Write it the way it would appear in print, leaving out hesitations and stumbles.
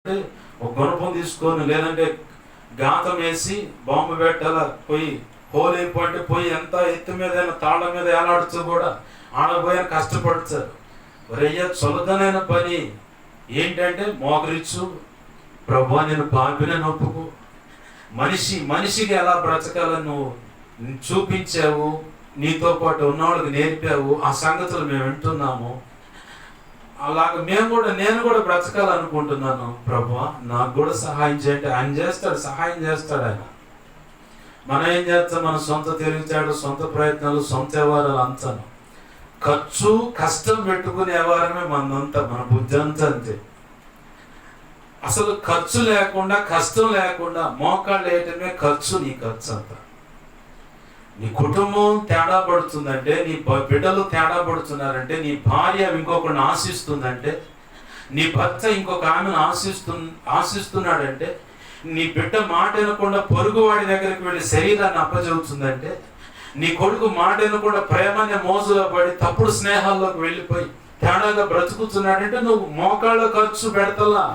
ఒక గుణపం తీసుకొని లేదంటే గాతం వేసి బాంబు పెట్టాల పోయి హోల్ అయిపోతే పోయి ఎంత ఎత్తు మీద తాళ్ళ మీద ఏలాడుతూ కూడా ఆడపోయిన కష్టపడతారు. ఒరయ్య సులభమైన పని ఏంటంటే మోకరిచ్చు, ప్రభు నేను పాపిన నొప్పుకు మనిషికి ఎలా బ్రతకాలని నువ్వు చూపించావు, నీతో పాటు ఉన్నవాళ్ళకి నేర్పావు. ఆ సంగతులు మేము వింటున్నాము. అలాగ నేను కూడా బ్రతకాలనుకుంటున్నాను. ప్రభు నాకు కూడా సహాయం చేయండి. ఆయన చేస్తాడు, సహాయం చేస్తాడు ఆయన. మనం ఏం చేస్తాం? మన సొంత తెలివితేడు, సొంత ప్రయత్నాలు, సొంత వ్యవహారాలు అంతాను కష్టం పెట్టుకునే వ్యవహారమే మనంతా, మన బుద్ధి అంతా అంతే. అసలు ఖర్చు లేకుండా, కష్టం లేకుండా మోకాళ్ళు వేయటమే ఖర్చు. నీ ఖర్చు అంతా. నీ కుటుంబం తేడా పడుతుందంటే, నీ బిడ్డలు తేడా పడుతున్నారంటే, నీ భార్య ఇంకొకరిని ఆశిస్తుందంటే, నీ భర్త ఇంకొక ఆమెను ఆశిస్తున్నాడంటే, నీ బిడ్డ మాట వినకుండా పొరుగువాడి దగ్గరికి వెళ్ళి శరీరాన్ని అప్పచెబుతుందంటే, నీ కొడుకు మాట వినకుండా ప్రేమనే మోజులో పడి తప్పుడు స్నేహాల్లోకి వెళ్ళిపోయి తేడాగా బ్రతుకుతున్నాడంటే నువ్వు మోకాళ్ళ ఖర్చు పెడతలా.